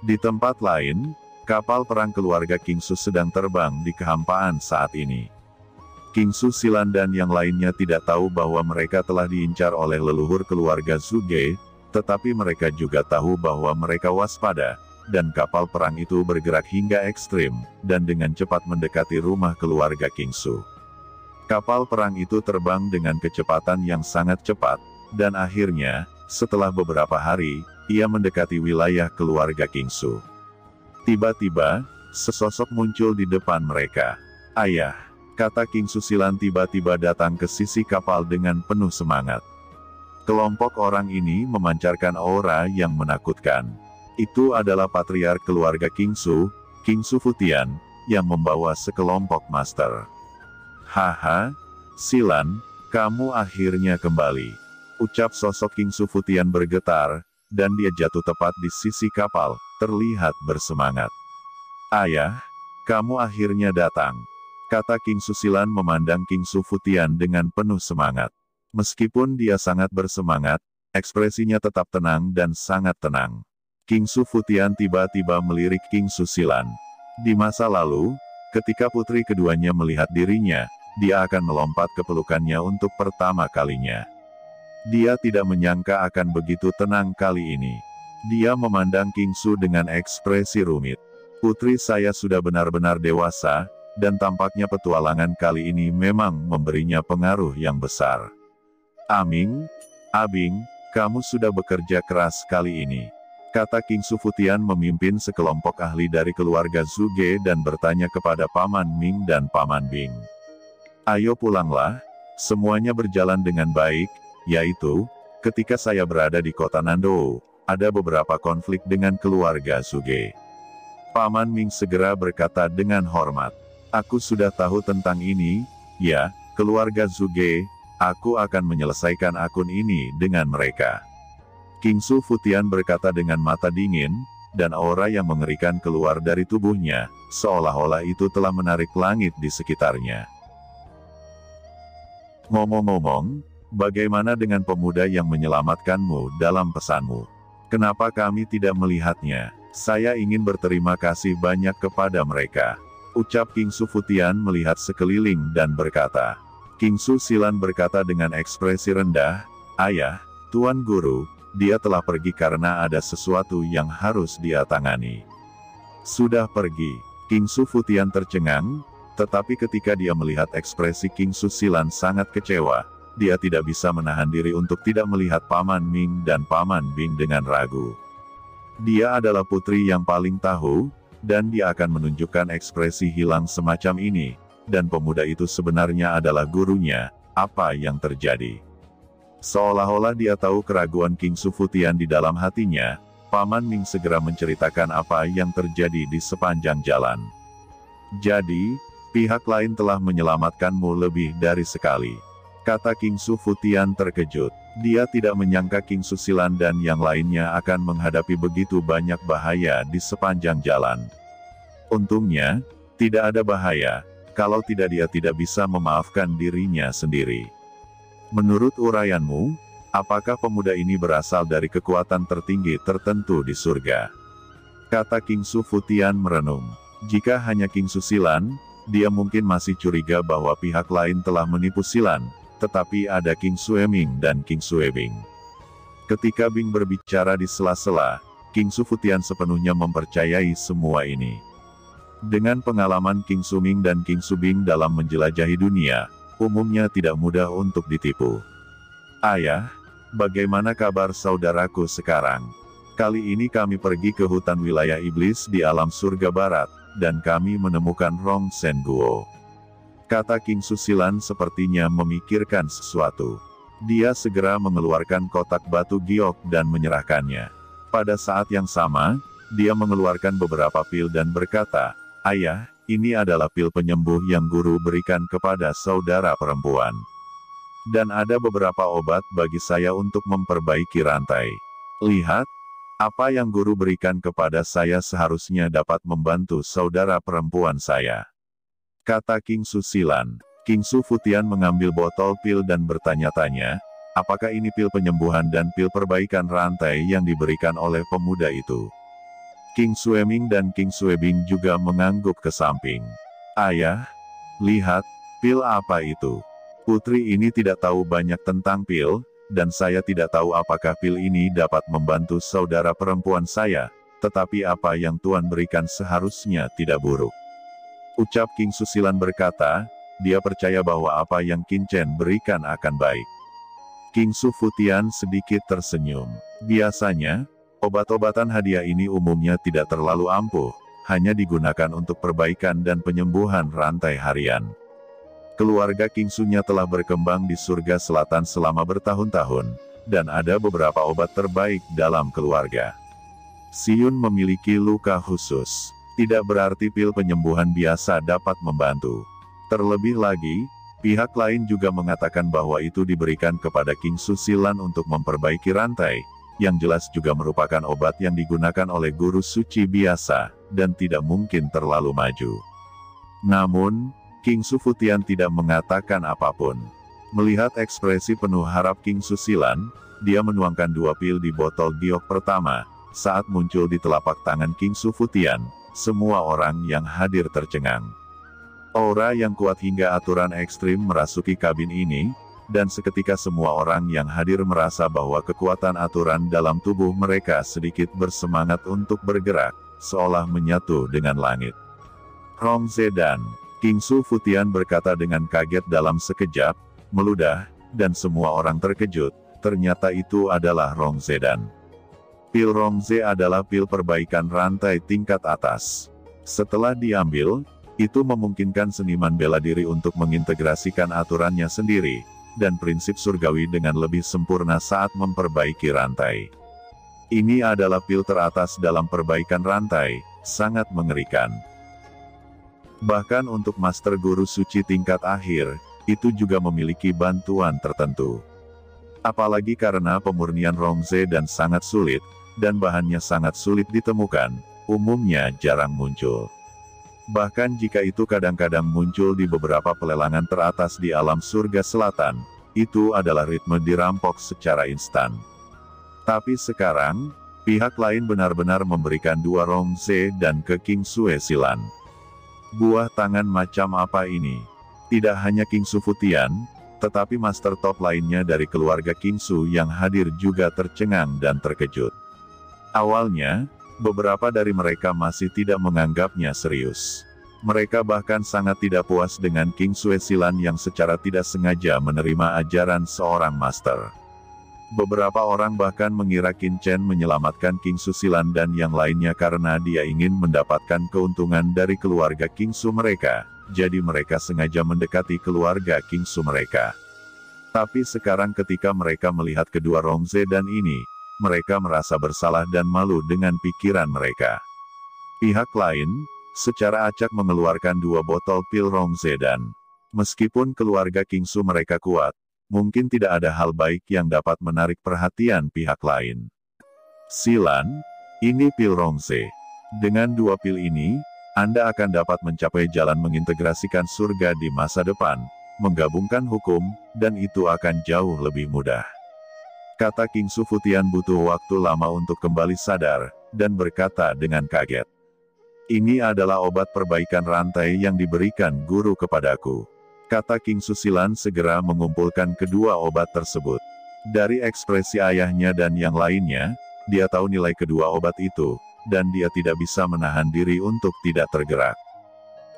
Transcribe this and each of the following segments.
Di tempat lain, kapal perang keluarga King Su sedang terbang di kehampaan saat ini. King Su Silan dan yang lainnya tidak tahu bahwa mereka telah diincar oleh leluhur keluarga Zuge, tetapi mereka juga tahu bahwa mereka waspada, dan kapal perang itu bergerak hingga ekstrim, dan dengan cepat mendekati rumah keluarga King Su. Kapal perang itu terbang dengan kecepatan yang sangat cepat, dan akhirnya, setelah beberapa hari, ia mendekati wilayah keluarga King Su. Tiba-tiba, sesosok muncul di depan mereka. "Ayah," kata King Su Silan tiba-tiba datang ke sisi kapal dengan penuh semangat. Kelompok orang ini memancarkan aura yang menakutkan. Itu adalah patriark keluarga King Su Futian, yang membawa sekelompok master. "Haha, Silan, kamu akhirnya kembali," ucap sosok King Su Futian bergetar, dan dia jatuh tepat di sisi kapal, terlihat bersemangat. "Ayah, kamu akhirnya datang," kata King Su Silan memandang King Su Futian dengan penuh semangat. Meskipun dia sangat bersemangat, ekspresinya tetap tenang dan sangat tenang. King Su Futian tiba-tiba melirik King Su Silan. Di masa lalu, ketika putri keduanya melihat dirinya, dia akan melompat ke pelukannya untuk pertama kalinya. Dia tidak menyangka akan begitu tenang kali ini. Dia memandang King Su dengan ekspresi rumit. "Putri saya sudah benar-benar dewasa, dan tampaknya petualangan kali ini memang memberinya pengaruh yang besar. Abing, kamu sudah bekerja keras kali ini," kata King Su Futian memimpin sekelompok ahli dari keluarga Zuge dan bertanya kepada Paman Ming dan Paman Bing. "Ayo pulanglah, semuanya berjalan dengan baik, yaitu, ketika saya berada di kota Nandou, ada beberapa konflik dengan keluarga Zuge." Paman Ming segera berkata dengan hormat, "Aku sudah tahu tentang ini, ya, keluarga Zuge, aku akan menyelesaikan akun ini dengan mereka." King Su Futian berkata dengan mata dingin, dan aura yang mengerikan keluar dari tubuhnya, seolah-olah itu telah menarik langit di sekitarnya. "Ngomong-ngomong, bagaimana dengan pemuda yang menyelamatkanmu dalam pesanmu? Kenapa kami tidak melihatnya? Saya ingin berterima kasih banyak kepada mereka," ucap King Su Futian melihat sekeliling dan berkata. King Su Silan berkata dengan ekspresi rendah, "Ayah, Tuan Guru, dia telah pergi karena ada sesuatu yang harus dia tangani." "Sudah pergi?" King Su Futian tercengang, tetapi ketika dia melihat ekspresi King Su Silan sangat kecewa, dia tidak bisa menahan diri untuk tidak melihat Paman Ming dan Paman Bing dengan ragu. Dia adalah putri yang paling tahu, dan dia akan menunjukkan ekspresi hilang semacam ini, dan pemuda itu sebenarnya adalah gurunya. Apa yang terjadi? Seolah-olah dia tahu keraguan King Su Futian di dalam hatinya, Paman Ming segera menceritakan apa yang terjadi di sepanjang jalan. "Jadi, pihak lain telah menyelamatkanmu lebih dari sekali," kata King Su Futian terkejut. Dia tidak menyangka King Su Silan dan yang lainnya akan menghadapi begitu banyak bahaya di sepanjang jalan. Untungnya, tidak ada bahaya, kalau tidak dia tidak bisa memaafkan dirinya sendiri. "Menurut uraianmu, apakah pemuda ini berasal dari kekuatan tertinggi tertentu di surga?" kata King Su Futian merenung. Jika hanya King Su Silan, dia mungkin masih curiga bahwa pihak lain telah menipu Silan, tetapi ada King Su Eming dan King Su Ebing. Ketika Bing berbicara di sela-sela, King Su Futian sepenuhnya mempercayai semua ini. Dengan pengalaman King Su Ming dan King Su Bing dalam menjelajahi dunia, umumnya tidak mudah untuk ditipu. "Ayah, bagaimana kabar saudaraku sekarang? Kali ini kami pergi ke hutan wilayah iblis di alam surga barat, dan kami menemukan Rong Sen Guo," kata King Su Silan sepertinya memikirkan sesuatu. Dia segera mengeluarkan kotak batu giok dan menyerahkannya. Pada saat yang sama, dia mengeluarkan beberapa pil dan berkata, "Ayah, ini adalah pil penyembuh yang guru berikan kepada saudara perempuan. Dan ada beberapa obat bagi saya untuk memperbaiki rantai. Lihat, apa yang guru berikan kepada saya seharusnya dapat membantu saudara perempuan saya," kata King Su Silan. King Su Futian mengambil botol pil dan bertanya-tanya, apakah ini pil penyembuhan dan pil perbaikan rantai yang diberikan oleh pemuda itu. King Sueming dan King Suebing juga mengangguk ke samping. Ayah, lihat, pil apa itu? Putri ini tidak tahu banyak tentang pil, dan saya tidak tahu apakah pil ini dapat membantu saudara perempuan saya, tetapi apa yang Tuan berikan seharusnya tidak buruk. Ucap King Susilan berkata, dia percaya bahwa apa yang Qin Chen berikan akan baik. King Su Futian sedikit tersenyum. Biasanya, obat-obatan hadiah ini umumnya tidak terlalu ampuh, hanya digunakan untuk perbaikan dan penyembuhan rantai harian. Keluarga King Su-nya telah berkembang di surga selatan selama bertahun-tahun, dan ada beberapa obat terbaik dalam keluarga. Siyun memiliki luka khusus. Tidak berarti pil penyembuhan biasa dapat membantu. Terlebih lagi, pihak lain juga mengatakan bahwa itu diberikan kepada King Susilan untuk memperbaiki rantai, yang jelas juga merupakan obat yang digunakan oleh guru suci biasa, dan tidak mungkin terlalu maju. Namun, King Su Futian tidak mengatakan apapun. Melihat ekspresi penuh harap King Susilan, dia menuangkan 2 pil di botol giok pertama. Saat muncul di telapak tangan King Su Futian, semua orang yang hadir tercengang. Aura yang kuat hingga aturan ekstrim merasuki kabin ini, dan seketika semua orang yang hadir merasa bahwa kekuatan aturan dalam tubuh mereka sedikit bersemangat untuk bergerak, seolah menyatu dengan langit. Rong Zedan, King Su Futian berkata dengan kaget dalam sekejap, meludah, dan semua orang terkejut, ternyata itu adalah Rong Zedan. Pil Rongze adalah pil perbaikan rantai tingkat atas. Setelah diambil, itu memungkinkan seniman bela diri untuk mengintegrasikan aturannya sendiri, dan prinsip surgawi dengan lebih sempurna saat memperbaiki rantai. Ini adalah pil teratas dalam perbaikan rantai, sangat mengerikan. Bahkan untuk master guru suci tingkat akhir, itu juga memiliki bantuan tertentu. Apalagi karena pemurnian Rongze dan sangat sulit, dan bahannya sangat sulit ditemukan, umumnya jarang muncul. Bahkan jika itu kadang-kadang muncul di beberapa pelelangan teratas di alam surga selatan, itu adalah ritme dirampok secara instan. Tapi sekarang, pihak lain benar-benar memberikan 2 Rongze dan ke King Sue Silan. Buah tangan macam apa ini? Tidak hanya King Su Futian, tetapi master top lainnya dari keluarga King Su yang hadir juga tercengang dan terkejut. Awalnya, beberapa dari mereka masih tidak menganggapnya serius. Mereka bahkan sangat tidak puas dengan King Sue Silan yang secara tidak sengaja menerima ajaran seorang master. Beberapa orang bahkan mengira Qin Chen menyelamatkan King Su Silan dan yang lainnya karena dia ingin mendapatkan keuntungan dari keluarga King Su mereka, jadi mereka sengaja mendekati keluarga King Su mereka. Tapi sekarang ketika mereka melihat kedua Rongze dan ini, mereka merasa bersalah dan malu dengan pikiran mereka. Pihak lain, secara acak mengeluarkan 2 botol pil Rongze dan, meskipun keluarga King Su mereka kuat, mungkin tidak ada hal baik yang dapat menarik perhatian pihak lain. Silan, ini pil Rongze. Dengan 2 pil ini, Anda akan dapat mencapai jalan mengintegrasikan surga di masa depan, menggabungkan hukum, dan itu akan jauh lebih mudah. Kata King Su Futian butuh waktu lama untuk kembali sadar, dan berkata dengan kaget. Ini adalah obat perbaikan rantai yang diberikan guru kepadaku. Kata King Susilan segera mengumpulkan kedua obat tersebut. Dari ekspresi ayahnya dan yang lainnya, dia tahu nilai kedua obat itu, dan dia tidak bisa menahan diri untuk tidak tergerak.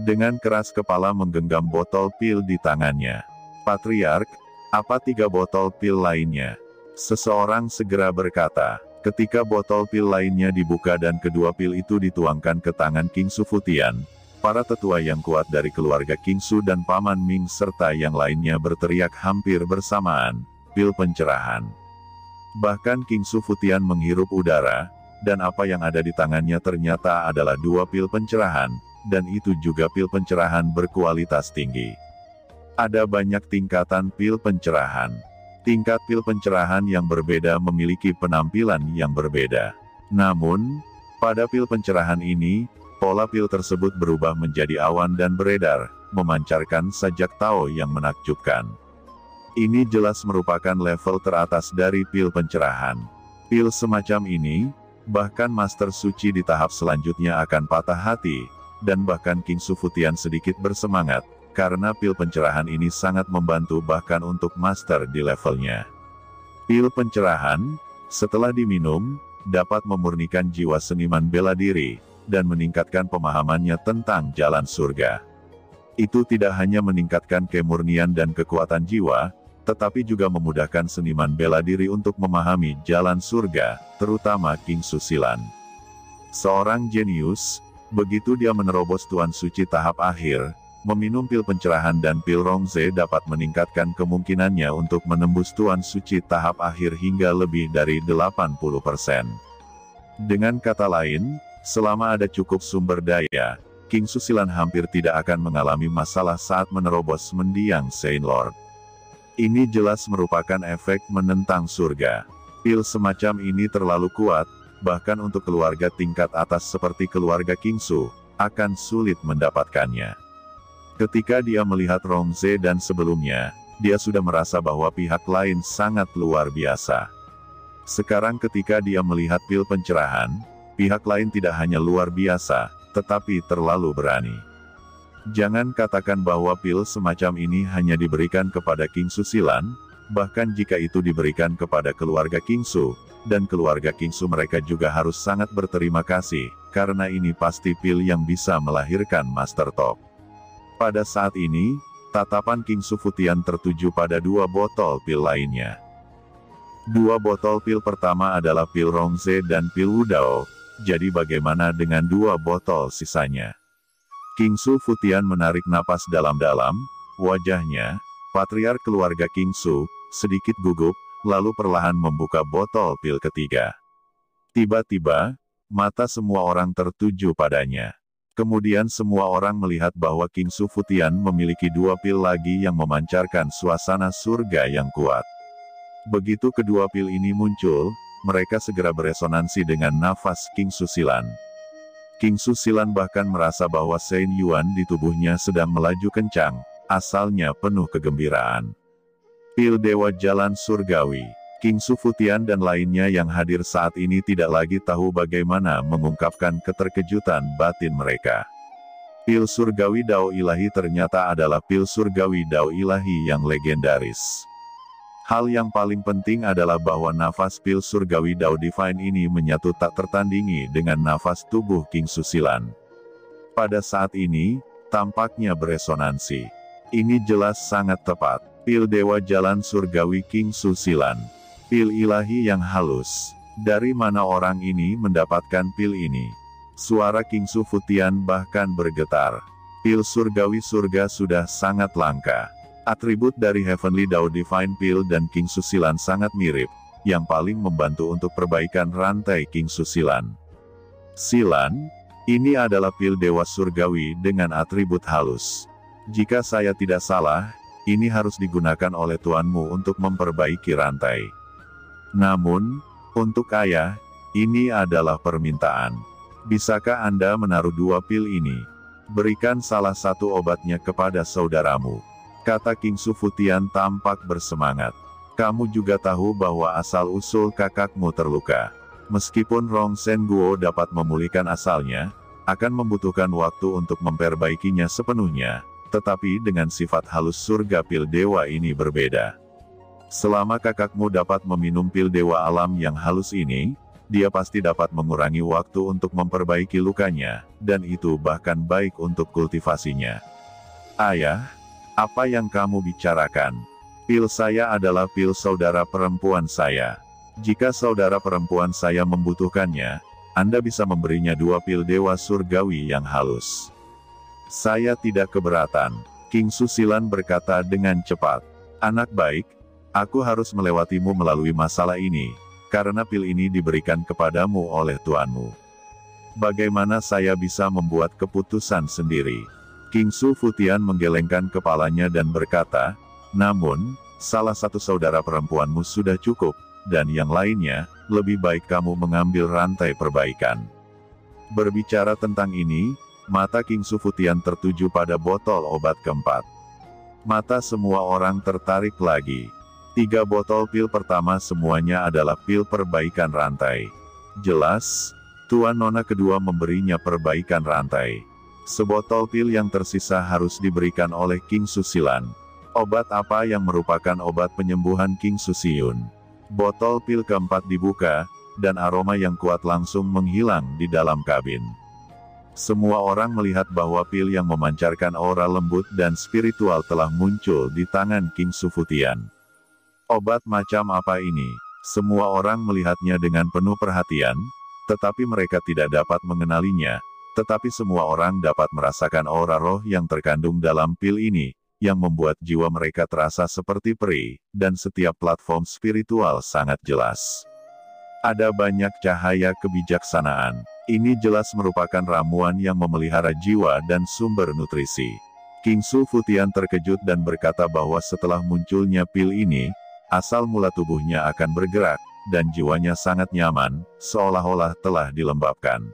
Dengan keras kepala menggenggam botol pil di tangannya. Patriark, apa 3 botol pil lainnya? Seseorang segera berkata. Ketika botol pil lainnya dibuka dan kedua pil itu dituangkan ke tangan King Su Futian, para tetua yang kuat dari keluarga King Su dan Paman Ming serta yang lainnya berteriak hampir bersamaan, pil pencerahan. Bahkan King Su Futian menghirup udara, dan apa yang ada di tangannya ternyata adalah 2 pil pencerahan, dan itu juga pil pencerahan berkualitas tinggi. Ada banyak tingkatan pil pencerahan. Tingkat pil pencerahan yang berbeda memiliki penampilan yang berbeda. Namun, pada pil pencerahan ini, pola pil tersebut berubah menjadi awan dan beredar, memancarkan sajak Tao yang menakjubkan. Ini jelas merupakan level teratas dari pil pencerahan. Pil semacam ini, Bahkan Master Suci di tahap selanjutnya akan patah hati, dan bahkan King Sufutian sedikit bersemangat, karena pil pencerahan ini sangat membantu bahkan untuk master di levelnya. Pil pencerahan, setelah diminum, dapat memurnikan jiwa seniman bela diri, dan meningkatkan pemahamannya tentang jalan surga. Itu tidak hanya meningkatkan kemurnian dan kekuatan jiwa, tetapi juga memudahkan seniman bela diri untuk memahami jalan surga, terutama King Susilan. Seorang jenius, begitu dia menerobos Tuan Suci tahap akhir, meminum pil pencerahan dan pil Rongze dapat meningkatkan kemungkinannya untuk menembus Tuan Suci tahap akhir hingga lebih dari 80%. Dengan kata lain, selama ada cukup sumber daya, King Susilan hampir tidak akan mengalami masalah saat menerobos mendiang Saint Lord. Ini jelas merupakan efek menentang surga. Pil semacam ini terlalu kuat, bahkan untuk keluarga tingkat atas seperti keluarga Kingsu, akan sulit mendapatkannya. Ketika dia melihat Rongze dan sebelumnya, dia sudah merasa bahwa pihak lain sangat luar biasa. Sekarang ketika dia melihat pil pencerahan, pihak lain tidak hanya luar biasa, tetapi terlalu berani. Jangan katakan bahwa pil semacam ini hanya diberikan kepada King Susilan, bahkan jika itu diberikan kepada keluarga Kingsu, dan keluarga Kingsu mereka juga harus sangat berterima kasih, karena ini pasti pil yang bisa melahirkan Master Top. Pada saat ini, tatapan King Sufutian tertuju pada 2 botol pil lainnya. 2 botol pil pertama adalah pil Rongze dan pil Wudao, jadi bagaimana dengan 2 botol sisanya? King Sufutian menarik napas dalam-dalam, wajahnya, patriark keluarga Kingsu, sedikit gugup, lalu perlahan membuka botol pil ketiga. Tiba-tiba, mata semua orang tertuju padanya. Kemudian semua orang melihat bahwa King Sufutian memiliki 2 pil lagi yang memancarkan suasana surga yang kuat. Begitu kedua pil ini muncul, mereka segera beresonansi dengan nafas King Susilan. King Susilan bahkan merasa bahwa Saint Yuan di tubuhnya sedang melaju kencang, asalnya penuh kegembiraan. Pil Dewa Jalan Surgawi, King Sufutian dan lainnya yang hadir saat ini tidak lagi tahu bagaimana mengungkapkan keterkejutan batin mereka. Pil Surgawi Dao Ilahi ternyata adalah pil Surgawi Dao Ilahi yang legendaris. Hal yang paling penting adalah bahwa nafas pil Surgawi Dao Divine ini menyatu tak tertandingi dengan nafas tubuh King Susilan. Pada saat ini, tampaknya beresonansi. Ini jelas sangat tepat. Pil Dewa Jalan Surgawi King Susilan. Pil ilahi yang halus. Dari mana orang ini mendapatkan pil ini? Suara King Sufutian bahkan bergetar. Pil Surgawi surga sudah sangat langka. Atribut dari Heavenly Dao Divine Pil dan King Susilan sangat mirip, yang paling membantu untuk perbaikan rantai King Susilan. Silan, ini adalah pil Dewa Surgawi dengan atribut halus. Jika saya tidak salah, ini harus digunakan oleh tuanmu untuk memperbaiki rantai. Namun, untuk ayah, ini adalah permintaan. Bisakah Anda menaruh 2 pil ini? Berikan salah satu obatnya kepada saudaramu. Kata King Sufutian tampak bersemangat. Kamu juga tahu bahwa asal-usul kakakmu terluka. Meskipun Rong Sen Guo dapat memulihkan asalnya, akan membutuhkan waktu untuk memperbaikinya sepenuhnya, tetapi dengan sifat halus surga pil dewa ini berbeda. Selama kakakmu dapat meminum pil dewa alam yang halus ini, dia pasti dapat mengurangi waktu untuk memperbaiki lukanya, dan itu bahkan baik untuk kultivasinya. Ayah, apa yang kamu bicarakan? Pil saya adalah pil saudara perempuan saya. Jika saudara perempuan saya membutuhkannya, Anda bisa memberinya 2 pil dewa surgawi yang halus. Saya tidak keberatan, King Susilan berkata dengan cepat. Anak baik, aku harus melewatimu melalui masalah ini, karena pil ini diberikan kepadamu oleh tuanmu. Bagaimana saya bisa membuat keputusan sendiri? King Sufutian menggelengkan kepalanya dan berkata, namun, salah satu saudara perempuanmu sudah cukup, dan yang lainnya, lebih baik kamu mengambil rantai perbaikan. Berbicara tentang ini, mata King Sufutian tertuju pada botol obat keempat. Mata semua orang tertarik lagi. 3 botol pil pertama semuanya adalah pil perbaikan rantai. Jelas, Tuan Nona kedua memberinya perbaikan rantai. Sebotol pil yang tersisa harus diberikan oleh King Susilan. Obat apa yang merupakan obat penyembuhan King Susiyun? Botol pil keempat dibuka, dan aroma yang kuat langsung menghilang di dalam kabin. Semua orang melihat bahwa pil yang memancarkan aura lembut dan spiritual telah muncul di tangan King Sufutian. Obat macam apa ini? Semua orang melihatnya dengan penuh perhatian, tetapi mereka tidak dapat mengenalinya. Tetapi semua orang dapat merasakan aura roh yang terkandung dalam pil ini, yang membuat jiwa mereka terasa seperti peri, dan setiap platform spiritual sangat jelas. Ada banyak cahaya kebijaksanaan. Ini jelas merupakan ramuan yang memelihara jiwa dan sumber nutrisi. King Sufutian terkejut dan berkata bahwa setelah munculnya pil ini, asal mula tubuhnya akan bergerak, dan jiwanya sangat nyaman, seolah-olah telah dilembabkan.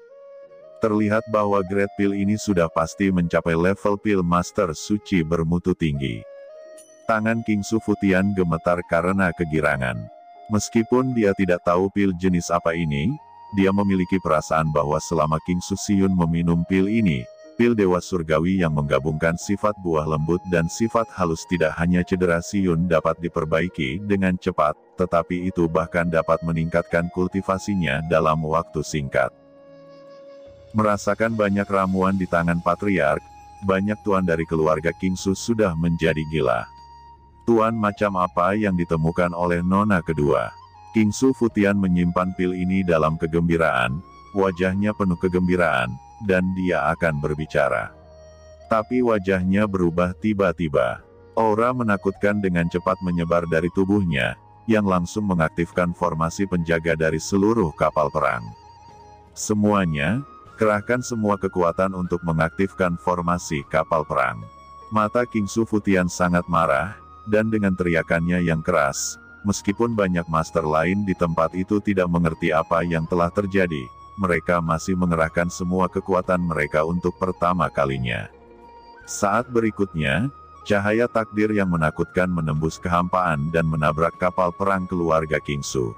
Terlihat bahwa grade pil ini sudah pasti mencapai level pil master suci bermutu tinggi. Tangan King Sufutian gemetar karena kegirangan. Meskipun dia tidak tahu pil jenis apa ini, dia memiliki perasaan bahwa selama King Susiyun meminum pil ini, pil Dewa Surgawi yang menggabungkan sifat buah lembut dan sifat halus tidak hanya cedera Siyun dapat diperbaiki dengan cepat, tetapi itu bahkan dapat meningkatkan kultivasinya dalam waktu singkat. Merasakan banyak ramuan di tangan Patriark, banyak tuan dari keluarga King Su sudah menjadi gila. Tuan macam apa yang ditemukan oleh Nona kedua? King Sufutian menyimpan pil ini dalam kegembiraan, wajahnya penuh kegembiraan, dan dia akan berbicara. Tapi wajahnya berubah tiba-tiba. Aura menakutkan dengan cepat menyebar dari tubuhnya, yang langsung mengaktifkan formasi penjaga dari seluruh kapal perang. Semuanya, kerahkan semua kekuatan untuk mengaktifkan formasi kapal perang. Mata King Sufutian sangat marah, dan dengan teriakannya yang keras, meskipun banyak master lain di tempat itu tidak mengerti apa yang telah terjadi, mereka masih mengerahkan semua kekuatan mereka untuk pertama kalinya. Saat berikutnya, cahaya takdir yang menakutkan menembus kehampaan dan menabrak kapal perang keluarga King Su.